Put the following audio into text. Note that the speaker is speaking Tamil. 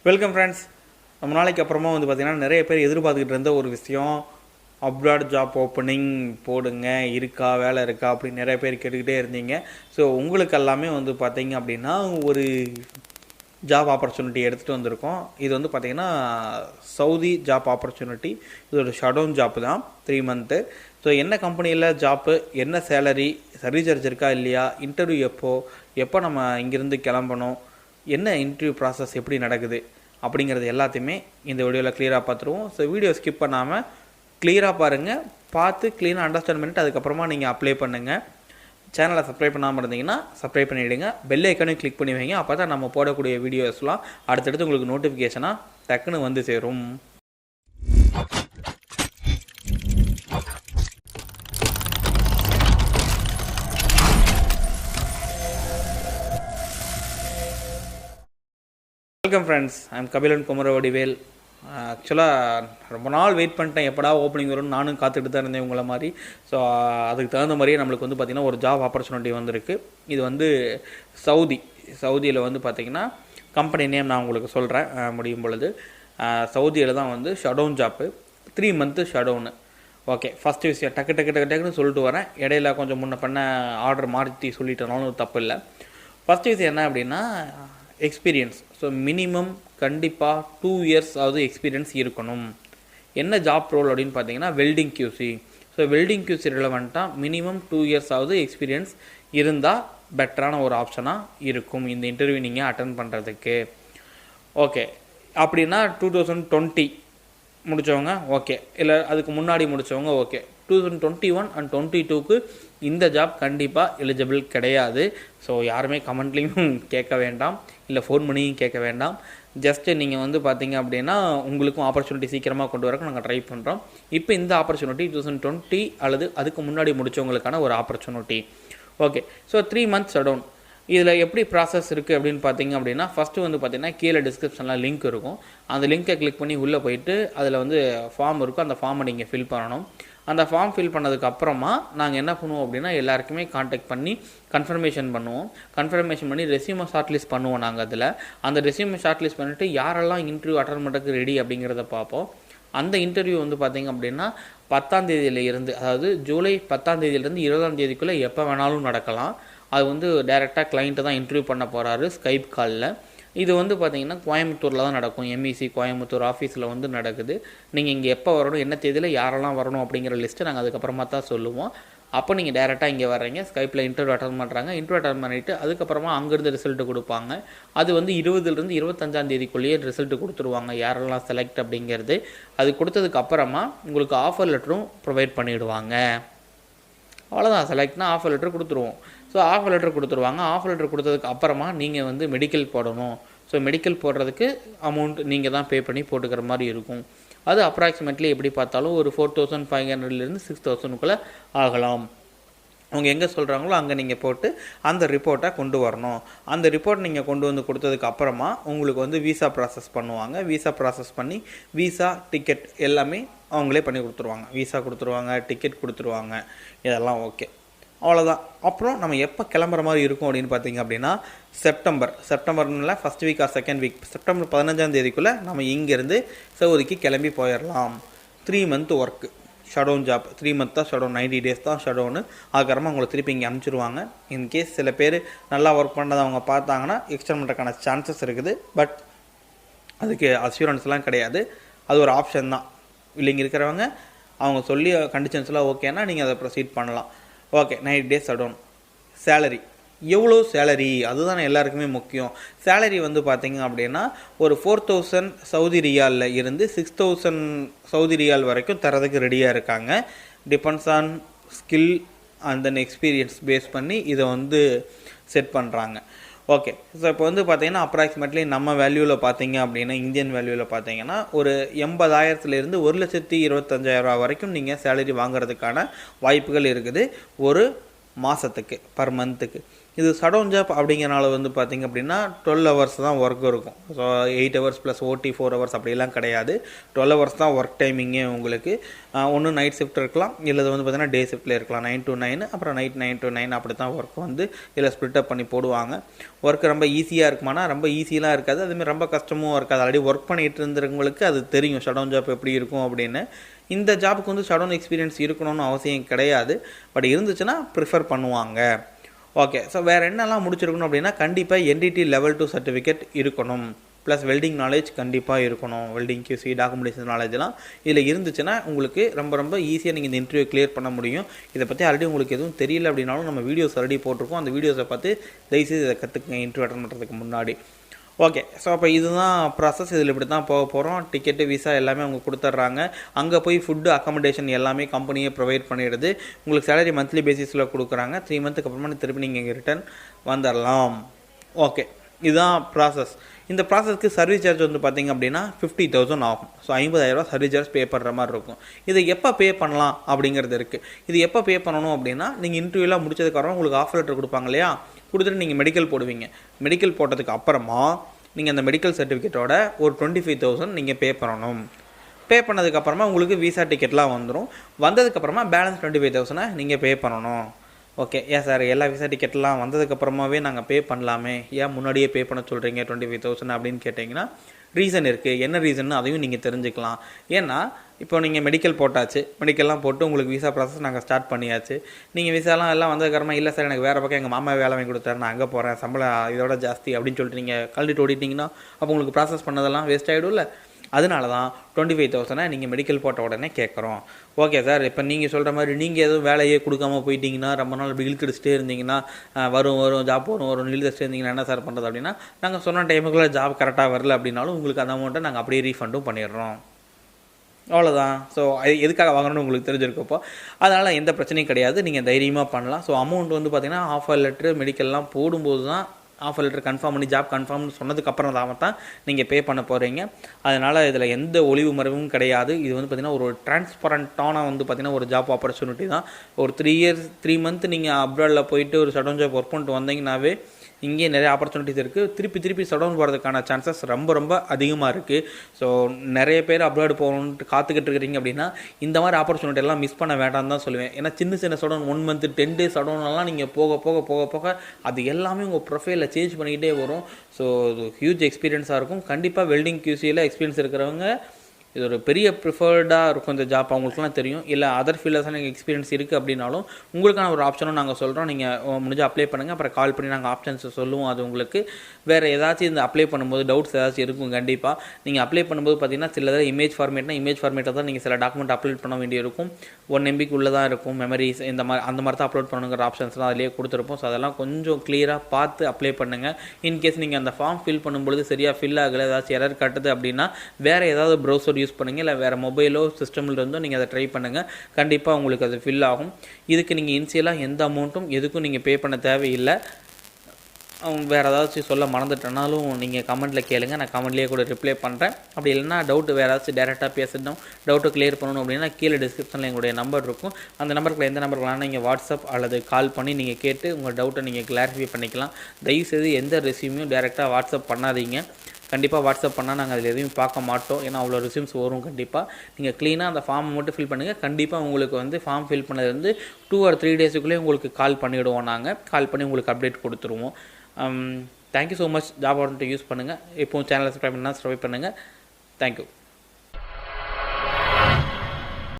Welcome friends. ரொம்ப நாளைக்கு அப்புறமா வந்து பார்த்திங்கன்னா நிறைய பேர் எதிர்பார்த்துக்கிட்டு இருந்த ஒரு விஷயம், அப்ராட் ஜாப் ஓப்பனிங் போடுங்க, இருக்கா வேலை இருக்கா அப்படின்னு நிறைய பேர் கேட்டுக்கிட்டே இருந்தீங்க. ஸோ உங்களுக்கு எல்லாமே வந்து பார்த்திங்க அப்படின்னா ஒரு ஜாப் ஆப்பர்ச்சுனிட்டி எடுத்துகிட்டு வந்திருக்கோம். இது வந்து பார்த்திங்கன்னா சவுதி ஜாப் ஆப்பர்ச்சுனிட்டி. இது ஒரு ஷடவுன் ஜாப்பு தான், 3 மந்த்து. ஸோ என்ன கம்பெனியில் ஜாப்பு, என்ன சேலரி, சர்வீஸ் சார்ஜ் இருக்கா இல்லையா, இன்டர்வியூ எப்போ நம்ம இங்கேருந்து கிளம்பணும், என்ன இன்டர்வியூ ப்ராசஸ் எப்படி நடக்குது அப்படிங்கிறது எல்லாத்தையுமே இந்த வீடியோவில் கிளியராக பார்த்துருவோம். ஸோ வீடியோ ஸ்கிப் பண்ணாமல் கிளியராக பாருங்கள். பார்த்து க்ளீனாக அண்டர்ஸ்டாண்ட் பண்ணிவிட்டு அதுக்கப்புறமா நீங்கள் அப்ளை பண்ணுங்கள். சேனலை சப்ஸ்கிரைப் பண்ணாமல் இருந்தீங்கன்னா சப்ஸ்கிரைப் பண்ணிவிடுங்க. பெல் ஐக்கானையும் கிளிக் பண்ணி வைங்க. அப்போ தான் நம்ம போடக்கூடிய வீடியோஸ்லாம் அடுத்தடுத்து உங்களுக்கு நோட்டிஃபிகேஷனாக டக்குன்னு வந்து சேரும். Welcome friends, I'm Kabilan Kumaravadivel. ஆக்சுவலாக ரொம்ப நாள் வெயிட் பண்ணிட்டேன், எப்படா ஓப்பனிங் வரும்னு நானும் காத்துக்கிட்டு தான் இருந்தேன் உங்களை மாதிரி. ஸோ அதுக்கு தகுந்த மாதிரியே நம்மளுக்கு வந்து பார்த்திங்கன்னா ஒரு ஜாப் ஆப்பர்ச்சுனிட்டி வந்திருக்கு. இது வந்து சவுதியில் வந்து பார்த்திங்கன்னா கம்பெனி நேம் நான் உங்களுக்கு சொல்கிறேன் முடியும் பொழுது. சவுதியில் தான் வந்து shutdown job, 3 month shutdown. Okay, first விஷயம் டக்குன்னு சொல்லிட்டு வரேன். இடையில கொஞ்சம் முன்ன பண்ண ஆர்டர் மாற்றி சொல்லிட்டனாலும் தப்பு இல்லை. ஃபஸ்ட்டு விஷயம் என்ன அப்படின்னா எக்ஸ்பீரியன்ஸ். ஸோ மினிமம் கண்டிப்பாக 2 இயர்ஸ் ஆகுது எக்ஸ்பீரியன்ஸ் இருக்கணும். என்ன ஜாப் ரோல் அப்படின்னு பார்த்தீங்கன்னா welding QC. So welding QC ரிலவெண்ட்டாக மினிமம் 2 இயர்ஸ் ஆகுது எக்ஸ்பீரியன்ஸ் இருந்தால் பெட்டரான ஒரு ஆப்ஷனாக இருக்கும் இந்த இன்டர்வியூ நீங்கள் அட்டன் பண்ணுறதுக்கு. ஓகே, அப்படின்னா 2020 முடித்தவங்க ஓகே, இல்லை அதுக்கு முன்னாடி முடித்தவங்க ஓகே. 2021 and 2022க்கு இந்த ஜாப் கண்டிப்பாக எலிஜிபிள் கிடையாது. ஸோ யாருமே கமெண்ட்லேயும் கேட்க வேண்டாம், இல்லை ஃபோன் பண்ணியும் கேட்க வேண்டாம். ஜஸ்ட்டு நீங்கள் வந்து பார்த்தீங்க அப்படின்னா உங்களுக்கும் ஆப்பர்ச்சுனிட்டி சீக்கிரமாக கொண்டு வரக்கு நாங்கள் ட்ரை பண்ணுறோம். இப்போ இந்த ஆப்பர்ச்சுனிட்டி 2020 அல்லது அதுக்கு முன்னாடி முடித்தவங்களுக்கான ஒரு opportunity. Okay, so 3 months shutdown. இதில் எப்படி ப்ராசஸ் இருக்குது அப்படின்னு பார்த்தீங்க அப்படின்னா ஃபஸ்ட்டு வந்து பார்த்திங்கன்னா கீழே டிஸ்கிரிப்ஷனில் லிங்க் இருக்கும். அந்த லிங்க்கை கிளிக் பண்ணி உள்ளே போயிட்டு அதில் வந்து ஃபார்ம் இருக்கும், அந்த ஃபார்மை நீங்கள் ஃபில் பண்ணணும். அந்த ஃபார்ம் ஃபில் பண்ணதுக்கு அப்புறமா நாங்கள் என்ன பண்ணுவோம் அப்படின்னா எல்லாருக்குமே காண்டாக்ட் பண்ணி கன்ஃபர்மேஷன் பண்ணுவோம். கன்ஃபர்மேஷன் பண்ணி ரெஸ்யூமை ஷார்ட்லிஸ்ட் பண்ணுவோம். நாங்கள் அதில் அந்த ரெஸ்யூமை ஷார்ட்லிஸ்ட் பண்ணிவிட்டு யாரெல்லாம் இன்டர்வியூ அட்டன் பண்ணுறதுக்கு ரெடி அப்படிங்கிறத பார்ப்போம். அந்த இன்டர்வியூ வந்து பார்த்திங்க அப்படின்னா 10ஆம் தேதியிலேருந்து, அதாவது ஜூலை 10ஆம் தேதியிலேருந்து 20ஆம் தேதிக்குள்ளே எப்போ வேணாலும் நடக்கலாம். அது வந்து டைரெக்டாக கிளைண்ட்டை தான் இன்டர்வியூ பண்ண போகிறாரு ஸ்கைப் காலில். இது வந்து பார்த்திங்கன்னா கோயம்புத்தூரில் தான் நடக்கும். MEC கோயம்புத்தூர் ஆஃபீஸில் வந்து நடக்குது. நீங்கள் இங்கே எப்போ வரணும், என்ன தேதியில் யாரெல்லாம் வரணும் அப்படிங்கிற லிஸ்ட்டு நாங்கள் அதுக்கப்புறமா தான் சொல்லுவோம். அப்போ நீங்கள் டேரெக்டாக இங்கே வர்றீங்க, ஸ்கைப்பில் இன்டர்வியூ அட்டன் பண்ணுறாங்க. இன்டர்வியூ அட்டன் பண்ணிவிட்டு அதுக்கப்புறமா அங்கேருந்து ரிசல்ட்டு கொடுப்பாங்க. அது வந்து 20லேருந்து 25ஆம் தேதிக்குள்ளேயே ரிசல்ட்டு கொடுத்துருவாங்க யாரெல்லாம் செலக்ட் அப்படிங்கிறது. அது கொடுத்ததுக்கு அப்புறமா உங்களுக்கு ஆஃபர் லெட்டரும் ப்ரொவைட் பண்ணிவிடுவாங்க. அவ்வளோதான், செலக்ட்னா ஆஃபர் லெட்டர் கொடுத்துருவோம். ஸோ ஆஃபர் லெட்டர் கொடுத்துருவாங்க. ஆஃபர் லெட்டர் கொடுத்ததுக்கு அப்புறமா நீங்கள் வந்து மெடிக்கல் போடணும். ஸோ மெடிக்கல் போடுறதுக்கு அமௌண்ட் நீங்கள் தான் பே பண்ணி போட்டுக்கிற மாதிரி இருக்கும். அது அப்ராக்சிமேட்லி எப்படி பார்த்தாலும் ஒரு 4500லேருந்து 6000க்குள்ளே ஆகலாம். அவங்க எங்கே சொல்கிறாங்களோ அங்கே நீங்கள் போட்டு அந்த ரிப்போர்ட்டை கொண்டு வரணும். அந்த ரிப்போர்ட் நீங்கள் கொண்டு வந்து கொடுத்ததுக்கு அப்புறமா உங்களுக்கு வந்து விசா ப்ராசஸ் பண்ணுவாங்க. விசா ப்ராசஸ் பண்ணி விசா டிக்கெட் எல்லாமே அவங்களே பண்ணி கொடுத்துருவாங்க. விசா கொடுத்துருவாங்க, டிக்கெட் கொடுத்துருவாங்க, இதெல்லாம் ஓகே. அவ்வளோதான். அப்புறம் நம்ம எப்போ கிளம்புற மாதிரி இருக்கும் அப்படின்னு பார்த்தீங்க அப்படின்னா செப்டம்பர்ல first week or second week, September 15ஆம் தேதிக்குள்ளே நம்ம இங்கேருந்து சவுதிக்கு கிளம்பி போயிடலாம். 3 month work, shutdown job. 3 month தான் ஷடவுன், 90 டேஸ் தான் ஷடவுனு. அதுக்கப்புறமா அவங்களை திருப்பி இங்கே அனுப்பிச்சிடுவாங்க. இன்கேஸ் சில பேர் நல்லா ஒர்க் பண்ணதை அவங்க பார்த்தாங்கன்னா எக்ஸ்டெண்ட் பண்ணுறதுக்கான சான்சஸ் இருக்குது. பட் அதுக்கு அஷூரன்ஸ்லாம் கிடையாது, அது ஒரு ஆப்ஷன் தான். இல்லைங்க இருக்கிறவங்க அவங்க சொல்லி கண்டிஷன்ஸ்லாம் ஓகேன்னா நீங்கள் அதை ப்ரொசீட் பண்ணலாம். Okay, 90 days shutdown. சேலரி எவ்வளோ சேலரி, அதுதான் எல்லாருக்குமே முக்கியம். சேலரி வந்து பார்த்திங்க அப்படின்னா ஒரு 4000 சவுதி ரியாலில் இருந்து 6000 சவுதி ரியால் வரைக்கும் தரதுக்கு ரெடியாக இருக்காங்க. Depends on skill and then experience base பண்ணி இதை வந்து செட் பண்ணுறாங்க. ஓகே, ஸோ இப்போ வந்து பார்த்திங்கன்னா அப்ராக்சிமேட்லி நம்ம வேல்யூவில் பார்த்திங்க அப்படின்னா இந்தியன் வேல்யூவில் பார்த்திங்கன்னா ஒரு 80,000லேருந்து 1,25,000 வரைக்கும் நீங்கள் சேலரி வாங்குறதுக்கான வாய்ப்புகள் இருக்குது ஒரு மாதத்துக்கு, பர் மந்த்துக்கு. இது ஷடவுன் ஜாப் அப்படிங்கிறனால வந்து பார்த்திங்க அப்படின்னா 12 ஹவர்ஸ் தான் ஒர்க் இருக்கும். ஸோ 8 ஹவர்ஸ் ப்ளஸ் ஓடி 4 ஹவர்ஸ் அப்படிலாம் கிடையாது. 12 ஹவர்ஸ் தான் ஒர்க் டைமிங்கே உங்களுக்கு. ஒன்று நைட் ஷிஃப்ட் இருக்கலாம், இல்லை வந்து பார்த்திங்கன்னா டே ஷிஃப்ட்டில் இருக்கலாம். 9 to 9, அப்புறம் நைட் 9 to 9 அப்படி தான் ஒர்க் வந்து இதில் ஸ்ப்ளிட்டப் பண்ணி போடுவாங்க. ஒர்க் ரொம்ப ஈஸியாக இருக்குமானா ரொம்ப ஈஸியெலாம் இருக்காது, அதுமாதிரி ரொம்ப கஷ்டமும் இருக்காது. ஆல்ரெடி ஒர்க் பண்ணிகிட்டு இருந்தவங்களுக்கு அது தெரியும் ஷடவுன் ஜாப் எப்படி இருக்கும் அப்படின்னு. இந்த ஜாப்புக்கு வந்து ஷடவுன் எக்ஸ்பீரியன்ஸ் இருக்கணும்னு அவசியம் கிடையாது, பட் இருந்துச்சுன்னா ப்ரிஃபர் பண்ணுவாங்க. ஓகே, ஸோ வேறு என்னெல்லாம் முடிச்சிருக்கணும் அப்படின்னா கண்டிப்பாக என்டிடி லெவல் 2 சர்டிஃபிகேட் இருக்கணும், ப்ளஸ் வெல்டிங் நாலேஜ் கண்டிப்பாக இருக்கணும். வெல்டிங் QC டாக்குமெண்டேஷன் நாலேஜ்லாம் இதில் இருந்துச்சுன்னா உங்களுக்கு ரொம்ப ஈஸியாக நீங்கள் இந்த இன்டர்வியூ கிளியர் பண்ண முடியும். இதை பற்றி ஆல்ரெடி உங்களுக்கு எதுவும் தெரியல அப்படின்னாலும் நம்ம வீடியோஸ் ஆல்ரெடி போட்டிருக்கோம், அந்த வீடியோஸை பார்த்து தயவுசெய்து இதை கற்றுக்குங்க இன்டர்வியூ அட்டன் பண்ணுறதுக்கு முன்னாடி. ஓகே, ஸோ அப்போ இதுதான் ப்ராசஸ். இதில் இப்படி தான் போக போகிறோம். டிக்கெட்டு விசா எல்லாமே அவங்க கொடுத்துட்றாங்க. அங்கே போய் ஃபுட்டு அக்காமடேஷன் எல்லாமே கம்பெனியே ப்ரொவைட் பண்ணிடுது. உங்களுக்கு சேலரி மந்த்லி பேசிஸில் கொடுக்குறாங்க. 3 மந்த்துக்கு அப்புறமா திருப்பி நீங்கள் இங்கே ரிட்டர்ன் வந்துடலாம். ஓகே, இதுதான் ப்ராசஸ். இந்த ப்ராசஸ்க்கு சர்வீஸ் சார்ஜ் வந்து பார்த்திங்க அப்படின்னா 50,000 ஆகும். ஸோ 50,000 சர்வீஸ் சார்ஜ் பே பண்ணுற மாதிரி இருக்கும். இதை எப்போ பே பண்ணலாம் அப்படிங்கிறது இருக்குது. இது எப்போ பே பண்ணணும் அப்படின்னா நீங்கள் இன்டர்வியூலாம் முடிச்சதுக்கப்புறம் உங்களுக்கு ஆஃபர் லெட்டர் கொடுப்பாங்க இல்லையா, கொடுத்துட்டு நீங்கள் மெடிக்கல் போடுவீங்க. மெடிக்கல் போட்டதுக்கு அப்புறமா நீங்கள் அந்த மெடிக்கல் சர்டிஃபிகேட்டோட ஒரு 25,000 நீங்கள் பே பண்ணணும். பே பண்ணதுக்கப்புறமா உங்களுக்கு விசா டிக்கெட்லாம் வந்துடும். வந்ததுக்கப்புறமா பேலன்ஸ் 25,000 நீங்கள் பே பண்ணணும். ஓகே, ஏன் சார் எல்லா விசா டிக்கெட்லாம் வந்ததுக்கப்புறமாவே நாங்கள் பே பண்ணலாமே, ஏன் முன்னாடியே பே பண்ண சொல்கிறீங்க 25,000 அப்படின்னு கேட்டிங்கன்னா ரீசன் இருக்குது. என்ன ரீசன்னு அதையும் நீங்கள் தெரிஞ்சுக்கலாம். ஏன்னா இப்போ நீங்கள் மெடிக்கல் போட்டாச்சு, மெடிக்கல்லாம் போட்டு உங்களுக்கு விசா ப்ராசஸ் நாங்கள் ஸ்டார்ட் பண்ணியாச்சு. நீங்கள் விசாலாம் எல்லாம் வந்ததுக்கப்புறமா இல்லை சார் எனக்கு வேறு பக்கம் எங்கள் மாமா வேலை வாங்கி கொடுத்தாரு, நான் அங்கே போகிறேன், சம்பளம் இதோட ஜாஸ்தி அப்படின்னு சொல்லிட்டு நீங்கள் கழட்டிட்டு ஓடிட்டிங்கன்னா அப்போ உங்களுக்கு ப்ராசஸ் பண்ணதெல்லாம் வேஸ்ட் ஆகிடும்ல. அதனால தான் 25,000 நீங்கள் மெடிக்கல் போட்ட உடனே கேட்குறோம். ஓகே சார், இப்போ நீங்கள் சொல்கிற மாதிரி நீங்கள் எதுவும் வேலையே கொடுக்காம போயிட்டீங்கன்னா, ரொம்ப நாள் இப்படி இழுத்துடிச்சிட்டே இருந்தீங்கன்னா, வரும் ஜாப் வரும் இழுத்துடிச்சிட்டே இருந்தீங்கன்னா என்ன சார் பண்ணுறது அப்படின்னா, நாங்கள் சொன்ன டைமுக்குள்ளே ஜாப் கரெக்டாக வரல அப்படின்னாலும் உங்களுக்கு அந்த அமௌண்ட்டை நாங்கள் அப்படியே ரீஃபண்டும் பண்ணிடுறோம். அவ்வளோதான். ஸோ எதுக்காக வாங்கணும்னு உங்களுக்கு தெரிஞ்சிருக்கப்போ அதனால் எந்த பிரச்சனையும் கிடையாது, நீங்கள் தைரியமாக பண்ணலாம். ஸோ அமௌண்ட் வந்து பார்த்திங்கன்னா ஆஃபர் லெட்ரு மெடிக்கல்லாம் போடும்போது தான் ஆஃபர் லெட்டர் கன்ஃபார்ம் பண்ணி ஜாப் கன்ஃபார்ம்னு சொன்னதுக்கப்புறம் தான் நீங்கள் பே பண்ண போகிறீங்க. அதனால் இதில் எந்த ஒளிவு மறைவும் கிடையாது. இது வந்து பார்த்திங்கன்னா ஒரு டிரான்ஸ்பரண்ட்டான வந்து பார்த்திங்கன்னா ஒரு ஜாப் ஆப்பர்ச்சுனிட்டி தான். ஒரு 3 மந்த் நீங்கள் அப்ராடில் போயிட்டு ஒரு ஷடவுன் ஜாப் ஒர்க் பண்ணிட்டு வந்தீங்கன்னாவே இங்கே நிறைய ஆப்பர்ச்சுனிட்டிஸ் இருக்குது. திருப்பி ஷடவுன் போகிறதுக்கான சான்சஸ் ரொம்ப அதிகமாக இருக்குது. ஸோ நிறைய பேர் அப்ராடு போகணுன்ட்டு காத்துக்கிட்டு இருக்கிறீங்க அப்படின்னா இந்த மாதிரி ஆப்பர்ச்சுனிட்டி எல்லாம் மிஸ் பண்ண வேண்டாம்னு தான் சொல்லுவேன். ஏன்னா சின்ன ஷடவுன் 1 மந்த் 10 days ஷடவுன்லாம் நீங்கள் போக அது எல்லாமே உங்கள் ப்ரொஃபைலில் சேஞ்ச் பண்ணிக்கிட்டே வரும். ஸோ இது ஹியூஜ் எக்ஸ்பீரியன்ஸாக இருக்கும். கண்டிப்பாக வெல்டிங் QCயில் எக்ஸ்பீரியன்ஸ் இருக்கிறவங்க இது ஒரு பெரிய ப்ரிஃபர்டாக இருக்கும் இந்த ஜாப், அவங்களுக்குலாம் தெரியும். இல்லை அதர் ஃபீல்டர்ஸாக நீங்கள் எக்ஸ்பீரியன்ஸ் இருக்குது அப்படின்னாலும் உங்களுக்கான ஒரு ஆப்ஷனும் நாங்கள் சொல்கிறோம். நீங்கள் முடிஞ்சால் அப்ளை பண்ணுங்கள், அப்புறம் கால் பண்ணி நாங்கள் ஆப்ஷன்ஸ் சொல்லுவோம். அது உங்களுக்கு வேறு ஏதாச்சும் இந்த அப்ளை பண்ணும்போது டவுட்ஸ் ஏதாச்சும் இருக்கும். கண்டிப்பாக நீங்கள் அப்ளை பண்ணும்போது பார்த்தீங்கன்னா சில இமேஜ் ஃபார்மேட்டாக தான் நீங்கள் சில டாக்குமெண்ட் அப்லோட் பண்ண வேண்டியிருக்கும். 1 MB உள்ளே தான் இருக்கும் மெமரிஸ், அந்த மாதிரி தான் அப்லோட் பண்ணுங்கிற ஆப்ஷன்ஸ்லாம் அதிலேயே கொடுத்துருப்போம். ஸோ அதெல்லாம் கொஞ்சம் கிளியராக பார்த்து அப்ளை பண்ணுங்கள். இன்கேஸ் நீங்கள் அந்த ஃபார்ம் ஃபில் பண்ணும்பொழுது சரியாக ஃபில் ஆகலை, ஏதாச்சும் எரர் கட்டுது அப்படின்னா வேறு ஏதாவது ப்ரௌசர் யூஸ் பண்ணுங்கள், இல்லை வேறு மொபைலோ சிஸ்டமில் இருந்தோ நீங்கள் அதை ட்ரை பண்ணுங்கள். கண்டிப்பாக உங்களுக்கு அது ஃபில் ஆகும். இதுக்கு நீங்கள் இனிஷியலாக எந்த அமௌண்ட்டும் எதுக்கும் நீங்கள் பே பண்ண தேவையில்லை. வேறு ஏதாச்சும் சொல்ல மறந்துட்டனாலும் நீங்கள் கமெண்ட்டில் கேளுங்க, நான் கமெண்ட்லேயே கூட ரிப்ளை பண்ணுறேன். அப்படி இல்லைனா டவுட்டு வேறு ஏதாச்சும் டேரெக்டாக பேசணும், டவுட்டு கிளியர் பண்ணணும் அப்படின்னா கீழே டிஸ்கிரிப்ஷனில் எங்களுடைய நம்பர் இருக்கும். அந்த நம்பருக்கு எந்த நம்பருக்குலாம் நீங்கள் வாட்ஸ்அப் அல்லது கால் பண்ணி நீங்கள் கேட்டு உங்கள் டவுட்டை நீங்கள் கிளாரிஃபை பண்ணிக்கலாம். தயவுசெய்து எந்த ரெஸ்யூமையும் டேரெக்டாக வாட்ஸ்அப் பண்ணாதீங்க. கண்டிப்பாக வாட்ஸ்அப் பண்ணால் நாங்கள் அதில் எதையும் பார்க்க மாட்டோம். ஏன்னா அவ்வளோ ரெஸ்யூம்ஸ் வரும். கண்டிப்பாக நீங்கள் க்ளீனாக அந்த ஃபார்மை மட்டும் ஃபில் பண்ணுங்கள். கண்டிப்பாக உங்களுக்கு வந்து ஃபார்ம் ஃபில் பண்ணது 2 or 3 days உங்களுக்கு கால் பண்ணிவிடுவோம். நாங்கள் கால் பண்ணி உங்களுக்கு அப்டேட் கொடுத்துருவோம். Thank you so much. Job opportunity use பண்ணுங்கள். எப்போவும் சேனலை சப்ஸ்கிரைப் பண்ணால் சப்ஸ்கிரைப் பண்ணுங்கள். தேங்க்யூ.